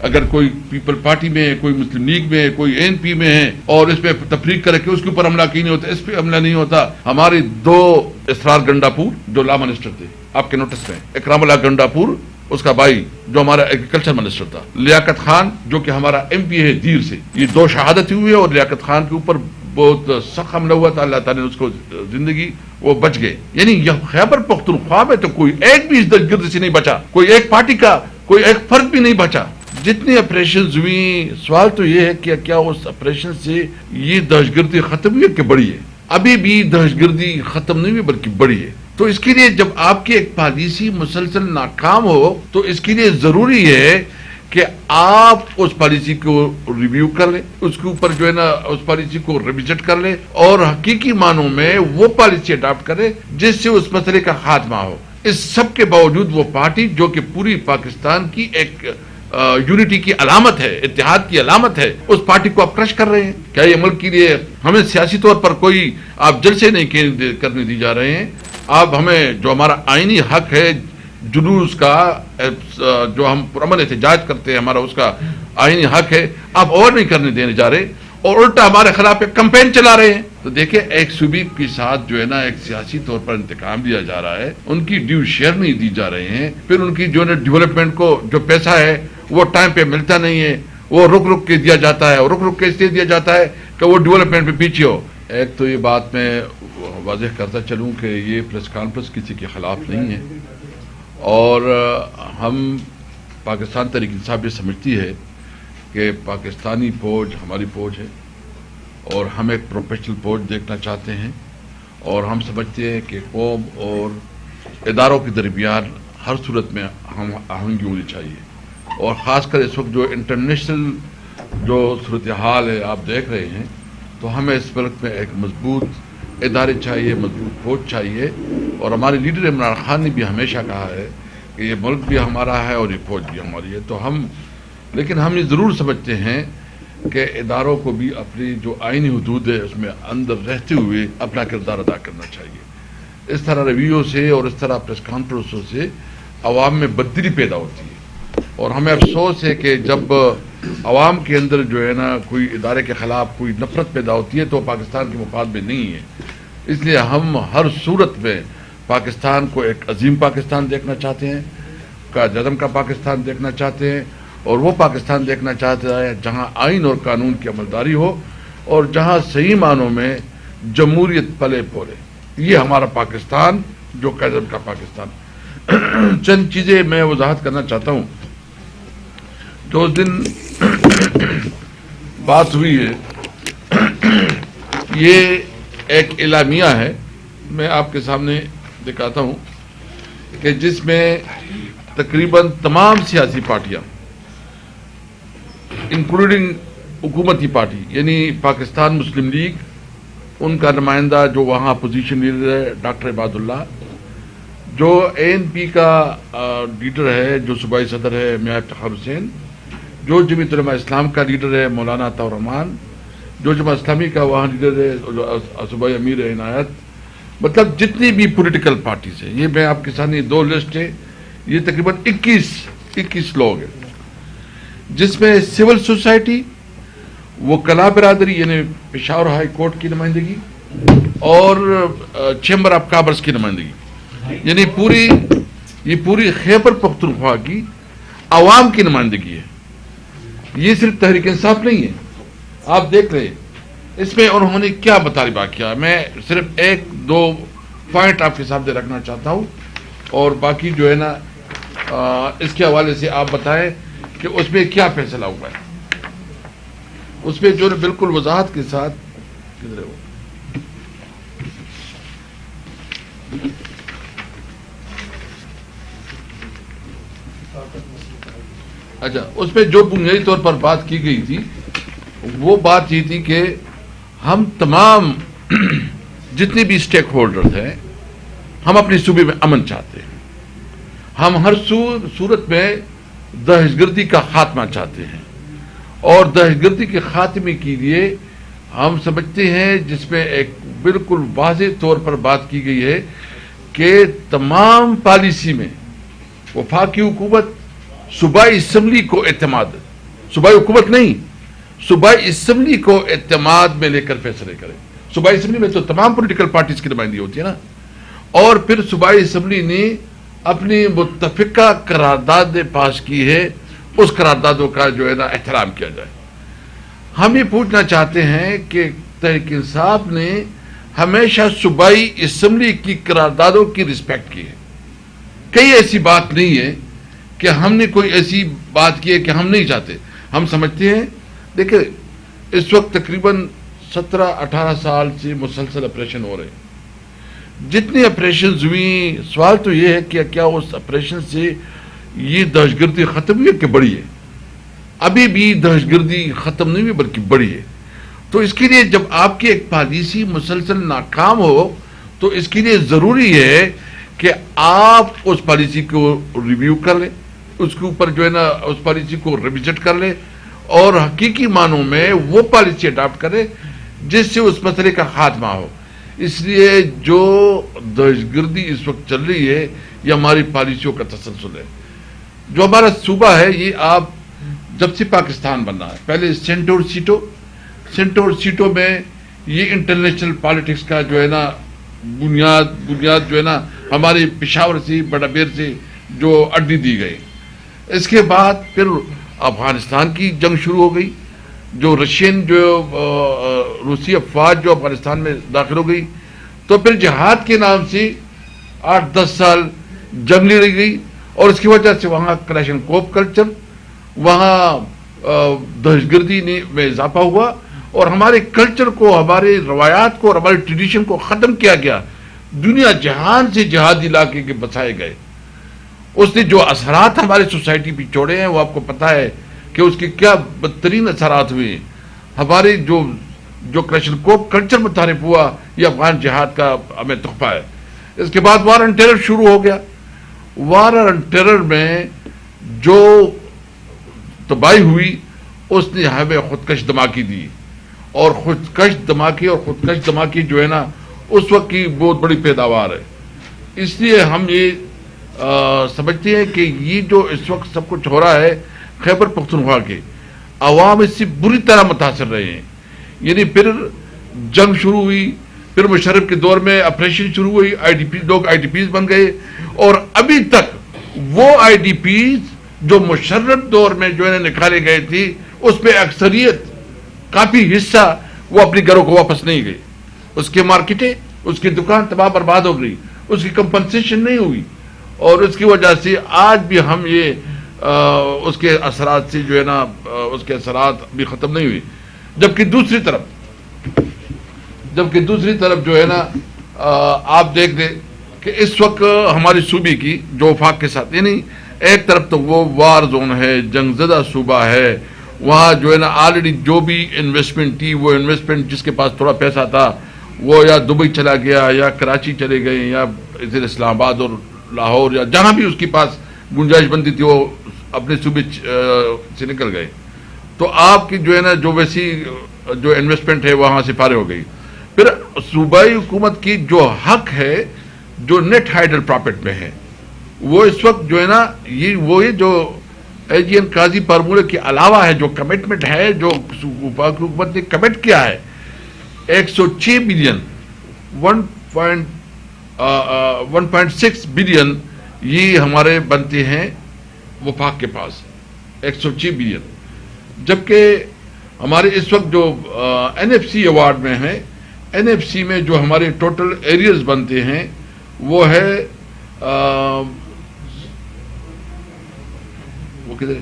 اگر کوئی people party میں ہے، کوئی مسلم لیگ میں ہے، کوئی ANP میں ہے اور اس پہ تفریق کرے کہ اس کے اوپر حملہ کی نہیں ہوتا، اس پہ حملہ نہیں ہوتا. ہمارے 2 اسرار گنڈاپور جو لا منسٹر تھے آپ کے نوٹس میں، اکرام اللہ گنڈاپور اس کا بھائی جو ہمارا ایگریکلچر منسٹر تھا، لیاقت خان جو کہ ہمارا MP ہے دیر سے، یہ 2 شہادت ہوئی ہے اور لیاقت خان کے اوپر بہت سخت حملہ ہوا تھا. اللہ تعالیٰ نے اس کو زندگی، وہ بچ گئے. یعنی یہ خیبر پختونخوا میں تو کوئی ایک بھی اس دہشت گردی سے نہیں بچا، کوئی ایک پارٹی کا کوئی ایک فرد بھی نہیں بچا. جتنی آپریشنز ہوئی، سوال تو یہ ہے کہ کیا اس آپریشن سے یہ دہشت گردی ختم ہوئی ہے کہ بڑی ہے؟ ابھی بھی دہشت گردی ختم نہیں ہوئی بلکہ بڑی ہے. تو اس کے لیے جب آپ کی ایک پالیسی مسلسل ناکام ہو تو اس کے لیے ضروری ہے کہ آپ اس پالیسی کو ریویو کر لیں، اس کے اوپر جو ہے نا اس پالیسی کو ریویزٹ کر لیں اور حقیقی معنوں میں وہ پالیسی اڈاپٹ کریں جس سے اس مسئلے کا خاتمہ ہو. اس سب کے باوجود وہ پارٹی جو کہ پوری پاکستان کی ایک یونٹی کی علامت ہے، اتحاد کی علامت ہے، اس پارٹی کو آپ کرش کر رہے ہیں. کیا یہ ملک کے لیے ہمیں سیاسی طور پر کوئی آپ جلسے نہیں کرنے دی جا رہے ہیں؟ آپ ہمیں جو ہمارا آئینی حق ہے جلوس کا، جو ہم پرامن احتجاج کرتے ہیں، ہمارا اس کا آئینی حق ہے، آپ اور نہیں کرنے دینے جا رہے اور الٹا ہمارے خلاف ایک کمپین چلا رہے ہیں. تو دیکھیں ایک صوبے کے ساتھ جو ہے نا ایک سیاسی طور پر انتقام لیا جا رہا ہے، ان کی ڈیو شیئر نہیں دی جا رہے ہیں، پھر ان کی جو ہے ڈیولپمنٹ کو جو پیسہ ہے وہ ٹائم پہ ملتا نہیں ہے، وہ رک کے دیا جاتا ہے اور رک کے اس لیے دیا جاتا ہے کہ وہ ڈیولپمنٹ پہ پیچھے ہو. ایک تو یہ بات میں واضح کرتا چلوں کہ یہ پریس کانفرنس کسی کے خلاف نہیں ہے اور ہم پاکستان تحریک انصاف یہ سمجھتی ہے کہ پاکستانی فوج ہماری فوج ہے اور ہم ایک پروفیشنل فوج دیکھنا چاہتے ہیں اور ہم سمجھتے ہیں کہ قوم اور اداروں کے درمیان ہر صورت میں ہم آہنگی ہونی چاہیے اور خاص کر اس وقت جو انٹرنیشنل جو صورتحال ہے آپ دیکھ رہے ہیں تو ہمیں اس ملک میں ایک مضبوط ادارے چاہیے، مضبوط فوج چاہیے اور ہمارے لیڈر عمران خان نے بھی ہمیشہ کہا ہے کہ یہ ملک بھی ہمارا ہے اور یہ فوج بھی ہماری ہے. تو لیکن ہم یہ ضرور سمجھتے ہیں کہ اداروں کو بھی اپنی جو آئینی حدود ہے اس میں اندر رہتے ہوئے اپنا کردار ادا کرنا چاہیے. اس طرح رویوں سے اور اس طرح پریس کانفرنسوں سے عوام میں بددلی پیدا ہوتی ہے اور ہمیں افسوس ہے کہ جب عوام کے اندر جو ہے نا کوئی ادارے کے خلاف کوئی نفرت پیدا ہوتی ہے تو پاکستان کے مفاد میں نہیں ہے. اس لیے ہم ہر صورت میں پاکستان کو ایک عظیم پاکستان دیکھنا چاہتے ہیں، قائد اعظم کا پاکستان دیکھنا چاہتے ہیں اور وہ پاکستان دیکھنا چاہتے ہیں جہاں آئین اور قانون کی عملداری ہو اور جہاں صحیح معنوں میں جمہوریت پلے پھولے. یہ ہمارا پاکستان جو قائد اعظم کا پاکستان. چند چیزیں میں وضاحت کرنا چاہتا ہوں. جو اس دن بات ہوئی ہے یہ ایک اعلامیہ ہے، میں آپ کے سامنے دکھاتا ہوں کہ جس میں تقریباً تمام سیاسی پارٹیاں انکلوڈنگ حکومتی پارٹی یعنی پاکستان مسلم لیگ، ان کا نمائندہ جو وہاں اپوزیشن لیڈر ہے ڈاکٹر عباد اللہ، جو ANP کا لیڈر ہے جو صوبائی صدر ہے میاں افتخار حسین، جو جمعیت علماء اسلام کا لیڈر ہے مولانا عطا الرحمان، جو جماعت اسلامی کا وہاں لیڈر ہے صوبائی امیر عنایت، مطلب جتنی بھی پولیٹیکل پارٹیز ہیں، یہ میں آپ کے سامنے 2 لسٹ ہے، یہ تقریباً 21 لوگ ہیں، جس میں سول سوسائٹی، وکلاء برادری یعنی پشاور ہائی کورٹ کی نمائندگی اور چیمبر آف کامرس کی نمائندگی، یعنی پوری خیبر پختونخوا کی عوام کی نمائندگی ہے. یہ صرف تحریک انصاف نہیں ہے. آپ دیکھ رہے ہیں اس میں انہوں نے کیا مطالبہ کیا. میں صرف 1-2 پوائنٹ آپ کے سامنے رکھنا چاہتا ہوں اور باقی جو ہے نا اس کے حوالے سے آپ بتائیں کہ اس میں کیا فیصلہ ہوا ہے. اس میں جو بالکل وضاحت کے ساتھ کدھر ہے اچھا، اس میں جو بنیادی طور پر بات کی گئی تھی وہ بات یہ تھی کہ ہم تمام جتنے بھی اسٹیک ہولڈرز ہیں ہم اپنے صوبے میں امن چاہتے ہیں. ہم ہر صورت میں دہشت گردی کا خاتمہ چاہتے ہیں اور دہشت گردی کے خاتمے کے لیے ہم سمجھتے ہیں جس میں ایک بالکل واضح طور پر بات کی گئی ہے کہ تمام پالیسی میں وفاقی حکومت صوبائی اسمبلی کو اعتماد صوبائی حکومت نہیں، صوبائی اسمبلی کو اعتماد میں لے کر فیصلے کرے. صوبائی اسمبلی میں تو تمام پولیٹیکل پارٹیز کی نمائندگی ہوتی ہے نا، اور پھر صوبائی اسمبلی نے اپنی متفقہ قرارداد پاس کی ہے، اس قراردادوں کا جو ہے نا احترام کیا جائے. ہم یہ پوچھنا چاہتے ہیں کہ تحریک انصاف نے ہمیشہ صوبائی اسمبلی کی قراردادوں کی رسپیکٹ کی ہے. کئی ایسی بات نہیں ہے کہ ہم نے کوئی ایسی بات کی ہے کہ ہم نہیں چاہتے. ہم سمجھتے ہیں، دیکھیں اس وقت تقریباً 17-18 سال سے مسلسل آپریشن ہو رہے ہیں. جتنے آپریشنز ہوئی، سوال تو یہ ہے کہ کیا اس آپریشن سے یہ دہشت گردی ختم ہوئی ہے کہ بڑھی ہے؟ ابھی بھی دہشت گردی ختم نہیں ہوئی بلکہ بڑھی ہے. تو اس کے لیے جب آپ کی ایک پالیسی مسلسل ناکام ہو تو اس کے لیے ضروری ہے کہ آپ اس پالیسی کو ریویو کر لیں، اس کے اوپر جو ہے نا اس پالیسی کو ریوزٹ کر لیں اور حقیقی معنوں میں وہ پالیسی اڈاپٹ کریں جس سے اس مسئلے کا خاتمہ ہو. اس لیے جو دہشت گردی اس وقت چل رہی ہے یہ ہماری پالیسیوں کا تسلسل ہے. جو ہمارا صوبہ ہے یہ آپ جب سے پاکستان بنا ہے، پہلے سینٹ اور سیٹوں میں یہ انٹرنیشنل پالیٹکس کا جو ہے نا بنیاد جو ہے نا ہمارے پشاور سے بڑا بیر سے جو اڈی دی گئی. اس کے بعد پھر افغانستان کی جنگ شروع ہو گئی، جو روسی افواج جو افغانستان میں داخل ہو گئی، تو پھر جہاد کے نام سے 8-10 سال جنگ لڑی گئی اور اس کی وجہ سے وہاں کلیشن کوپ کلچر، وہاں دہشت گردی میں اضافہ ہوا اور ہمارے کلچر کو، ہمارے روایات کو اور ہمارے ٹریڈیشن کو ختم کیا گیا. دنیا جہان سے جہادی علاقے کے بسائے گئے. اس نے جو اثرات ہمارے سوسائٹی پہ چھوڑے ہیں وہ آپ کو پتا ہے کہ اس کے کیا بدترین اثرات ہوئے. ہمارے جو کلیشن کوپ کلچر متعارف ہوا یہ افغان جہاد کا ہمیں تحفہ ہے. اس کے بعد وار اینڈ ٹیرر شروع ہو گیا. وار اینڈ ٹیرر میں جو تباہی ہوئی اس نے ہمیں خودکش دھماکی دی، اور خودکش دھماکی جو ہے نا اس وقت کی بہت بڑی پیداوار ہے. اس لیے ہم یہ سمجھتے ہیں کہ یہ جو اس وقت سب کچھ ہو رہا ہے خیبر پختونخوا کے عوام اس سے بری طرح متاثر رہے ہیں. یعنی پھر جنگ شروع ہوئی، پھر مشرف کے دور میں آپریشن شروع ہوئی، لوگ آئی ڈی پیز بن گئے، اور ابھی تک وہ آئی ڈی پیز جو مشرف دور میں جو ہے نکالے گئے تھی اس پہ اکثریت کافی حصہ وہ اپنی گھروں کو واپس نہیں گئے. اس کے مارکیٹیں، اس کی دکان تباہ برباد ہو گئی، اس کی کمپنسیشن نہیں ہوئی، اور اس کی وجہ سے آج بھی ہم یہ اس کے اثرات سے جو ہے نا اس کے اثرات بھی ختم نہیں ہوئی. جبکہ دوسری طرف جو ہے نا آپ دیکھ لیں کہ اس وقت ہماری صوبے کی جو وفاق کے ساتھ، یعنی ایک طرف تو وہ وار زون ہے، جنگ زدہ صوبہ ہے، وہاں جو ہے نا آلریڈی جو بھی انویسٹمنٹ تھی وہ انویسٹمنٹ جس کے پاس تھوڑا پیسہ تھا وہ یا دبئی چلا گیا یا کراچی چلے گئے یا ادھر اسلام آباد اور لاہور یا جہاں بھی اس کے پاس گنجائش بنتی تھی وہ اپنے صوبے سے نکل گئے. تو آپ کی جو ہے نا جو ویسی جو انویسٹمنٹ ہے وہاں سے فارغ ہو گئی. پھر صوبائی حکومت کی جو حق ہے جو نیٹ ہائیڈل پراپرٹ میں ہے وہ اس وقت جو ہے نا یہ جو ایجین قاضی فارمولے کے علاوہ ہے، جو کمٹمنٹ ہے جو وفاقی حکومت نے کمٹ کیا ہے 106 بلین 1.6 بلین یہ ہمارے بنتے ہیں وفاق کے پاس 106 بلین. جبکہ ہمارے اس وقت جو این ایف سی ایوارڈ میں ہے، این ایف سی میں جو ہمارے ٹوٹل ایریاز بنتے ہیں وہ ہے وہ کدھر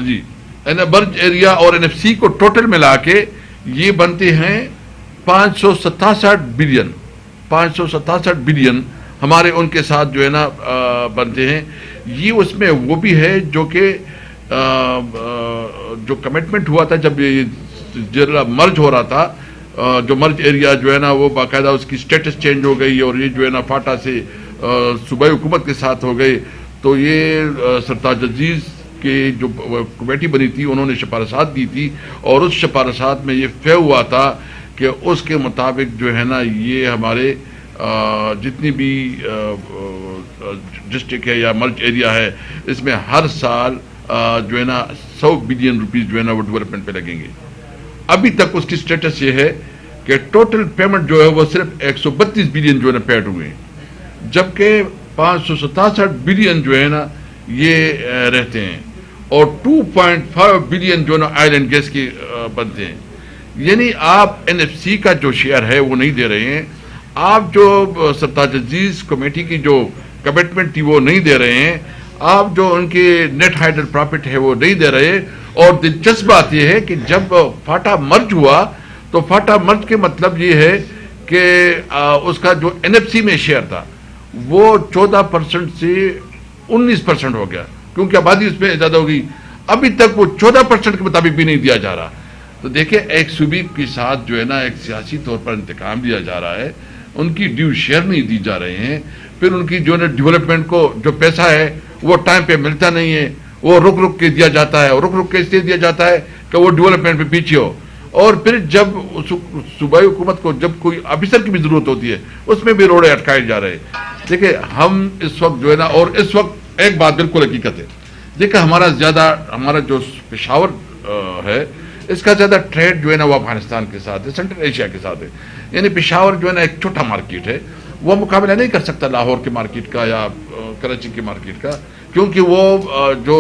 جی برج ایریا اور این ایف سی کو ٹوٹل ملا کے یہ بنتے ہیں 567 بلین ہمارے ان کے ساتھ جو ہے نا بنتے ہیں. یہ اس میں وہ بھی ہے جو کہ جو کمٹمنٹ ہوا تھا جب یہ مرج ہو رہا تھا، جو مرج ایریا جو ہے نا وہ باقاعدہ اس کی سٹیٹس چینج ہو گئی اور یہ جو ہے نا فاٹا سے صوبائی حکومت کے ساتھ ہو گئے. تو یہ سرتاج عزیز کی جو کمیٹی بنی تھی انہوں نے سفارشات دی تھی اور اس سفارشات میں یہ طے ہوا تھا کہ اس کے مطابق جو ہے نا یہ ہمارے جتنی بھی ڈسٹرکٹ ہے یا مرج ایریا ہے، اس میں ہر سال جو ہے نا 100 بلین روپیز جو ہے نا وہ ڈیولپمنٹ پہ لگیں گے. ابھی تک اس کی سٹیٹس یہ ہے کہ ٹوٹل پیمنٹ جو ہے وہ صرف 132 بلین جو ہے نا پیڈ ہوئے ہیں، جبکہ 567 بلین جو ہے نا یہ رہتے ہیں، اور 2.5 بلین جو ہے نا آئل اینڈ گیس کی بنتے ہیں. یعنی آپ این ایف سی کا جو شیئر ہے وہ نہیں دے رہے ہیں، آپ جو سرتاج عزیز کمیٹی کی جو کمٹمنٹ تھی وہ نہیں دے رہے ہیں، آپ جو ان کی نیٹ ہائیڈل پرافٹ ہے وہ نہیں دے رہے. اور دلچسپ بات یہ ہے کہ جب فاٹا مرج ہوا تو فاٹا مرج کے مطلب یہ ہے کہ اس کا جو این ایف سی میں شیئر تھا وہ 14% سے 19% ہو گیا، کیونکہ آبادی اس میں زیادہ ہوگی. ابھی تک وہ 14% کے مطابق بھی نہیں دیا جا رہا. تو دیکھیں ایک صوبے کے ساتھ جو ہے نا ایک سیاسی طور پر انتقام دیا جا رہا ہے، ان کی ڈیو شیئر نہیں دی جا رہے ہیں، پھر ان کی جو ہے ڈیولپمنٹ کو جو پیسہ ہے وہ ٹائم پہ ملتا نہیں ہے، وہ رک کے دیا جاتا ہے، اور رک کے اس لیے دیا جاتا ہے کہ وہ ڈیولپمنٹ پہ پیچھے ہو. اور پھر جب صوبائی حکومت کو جب کوئی آفیسر کی بھی ضرورت ہوتی ہے اس میں بھی روڑے اٹکائے جا رہے ہیں. دیکھیں ہم اس وقت جو ہے نا، اور اس وقت ایک بات بالکل حقیقت ہے، دیکھیں ہمارا جو پشاور ہے اس کا زیادہ ٹریڈ جو ہے نا وہ افغانستان کے ساتھ ہے، سینٹرل ایشیا کے ساتھ ہے. یعنی پشاور جو ہے نا ایک چھوٹا مارکیٹ ہے، وہ مقابلہ نہیں کر سکتا لاہور کے مارکیٹ کا یا کراچی کے مارکیٹ کا، کیونکہ وہ جو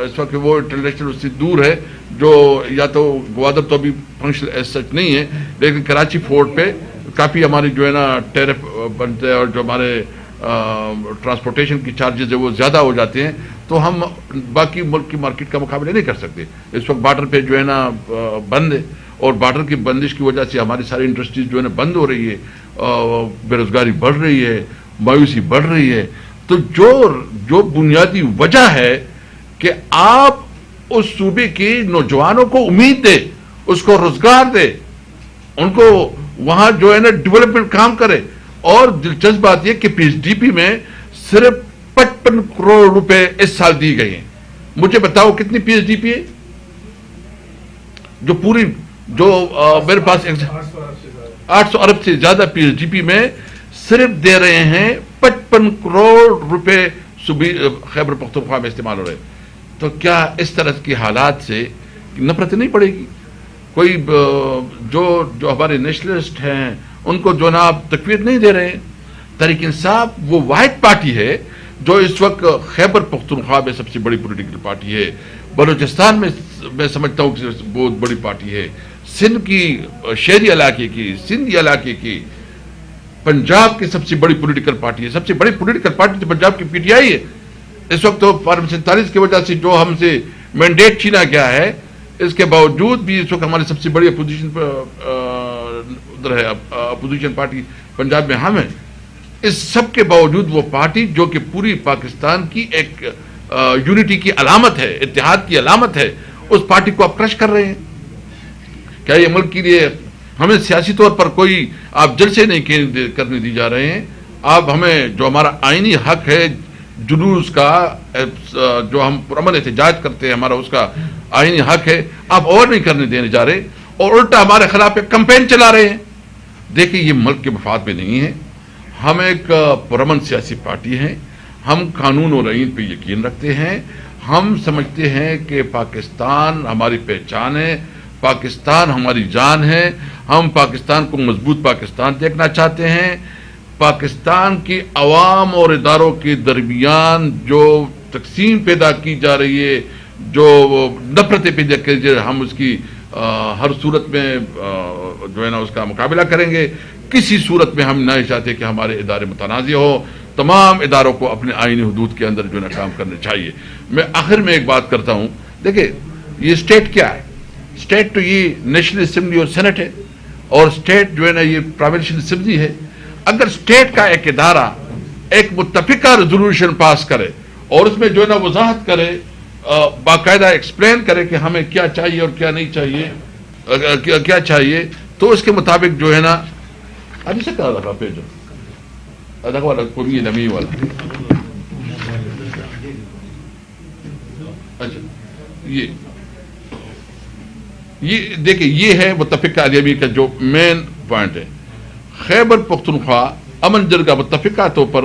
اس وقت وہ انٹرنیشنل اس سے دور ہے. جو یا تو گوادر تو ابھی فنکشنل ایز سچ نہیں ہے، لیکن کراچی فورٹ پہ کافی ہماری جو ہے نا ٹیرف بنتے ہیں، اور جو ہمارے ٹرانسپورٹیشن کی چارجز ہے وہ زیادہ ہو جاتے ہیں، تو ہم باقی ملک کی مارکیٹ کا مقابلہ نہیں کر سکتے. اس وقت بارڈر پہ جو ہے نا بند ہے، اور بارڈر کی بندش کی وجہ سے ہماری ساری انڈسٹریز جو ہے نا بند ہو رہی ہے، بے روزگاری بڑھ رہی ہے، مایوسی بڑھ رہی ہے. تو جو بنیادی وجہ ہے کہ آپ اس صوبے کے نوجوانوں کو امید دے، اس کو روزگار دے، ان کو وہاں جو ہے نا ڈیولپمنٹ کام کرے. اور دلچسپ بات یہ کہ پی ایس ڈی پی میں صرف 55 کروڑ روپے اس سال دی گئی ہیں. مجھے بتاؤ کتنی پی ایس ڈی پی ہے جو پوری جو میرے پاس 800 ارب سے زیادہ پی ایس ڈی پی میں صرف دے رہے ہیں 55 کروڑ روپے خیبر پختونخوا میں استعمال ہو رہے. تو کیا اس طرح کی حالات سے نفرت نہیں پڑے گی؟ کوئی جو ہمارے نیشنلسٹ ہیں ان کو جو نا آپ تقویت نہیں دے رہے ہیں. تحریک انصاف وہ واحد پارٹی ہے جو اس وقت خیبر پختونخوا میں سب سے بڑی پولیٹیکل پارٹی ہے، بلوچستان میں سمجھتا ہوں کہ بہت بڑی پارٹی ہے، سندھ کی شہری علاقے کی، سندھ علاقے کی، پنجاب کی سب سے بڑی پولیٹیکل پارٹی ہے. سب سے بڑی پولیٹیکل پارٹی تو پنجاب کی پی ٹی آئی ہے. اس وقت تو فارم 47 کی وجہ سے جو ہم سے مینڈیٹ چھینا گیا ہے، اس کے باوجود بھی اس وقت ہماری سب سے بڑی اپوزیشن ادھر ہے، اپوزیشن پارٹی پنجاب میں ہم ہیں. اس سب کے باوجود وہ پارٹی جو کہ پوری پاکستان کی ایک یونٹی کی علامت ہے، اتحاد کی علامت ہے، اس پارٹی کو آپ کرش کر رہے ہیں. کیا یہ ملک کے لیے ہمیں سیاسی طور پر کوئی آپ جلسے نہیں کرنے دی جا رہے ہیں؟ آپ ہمیں جو ہمارا آئینی حق ہے جلوس کا، جو ہم پرامن احتجاج کرتے ہیں، ہمارا اس کا آئینی حق ہے، آپ اور نہیں کرنے دینے جا رہے، اور الٹا ہمارے خلاف ایک کمپین چلا رہے ہیں. دیکھیں یہ ملک کے مفاد میں نہیں ہے. ہم ایک پرامن سیاسی پارٹی ہیں، ہم قانون اور آئین پہ یقین رکھتے ہیں. ہم سمجھتے ہیں کہ پاکستان ہماری پہچان ہے، پاکستان ہماری جان ہے. ہم پاکستان کو مضبوط پاکستان دیکھنا چاہتے ہیں. پاکستان کی عوام اور اداروں کے درمیان جو تقسیم پیدا کی جا رہی ہے، جو نفرتیں پیدا کی جا رہی ہے، ہم اس کی ہر صورت میں جو ہے نا اس کا مقابلہ کریں گے. کسی صورت میں ہم نہیں چاہتے کہ ہمارے ادارے متنازع ہو. تمام اداروں کو اپنے آئینی حدود کے اندر جو ہے نا کام کرنا چاہیے. میں آخر میں ایک بات کرتا ہوں، دیکھیں یہ اسٹیٹ کیا ہے؟ اسٹیٹ تو یہ نیشنل اسمبلی اور سینٹ ہے، اور اسٹیٹ جو ہے نا یہ پروونشل اسمبلی ہے. اگر اسٹیٹ کا ایک ادارہ ایک متفقہ ریزولوشن پاس کرے اور اس میں جو ہے نا وضاحت کرے، باقاعدہ ایکسپلین کرے کہ ہمیں کیا چاہیے اور کیا نہیں چاہیے، کیا چاہیے، تو اس کے مطابق جو ہے نا ابھی سے کرا رکھا پیجو ادھا والا کوئی نمی والا. اچھا یہ دیکھیں یہ ہے متفقہ علیمی کا جو مین پوائنٹ ہے. خیبر پختونخوا امن جرگہ متفقہ طور پر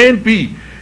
ANP,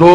2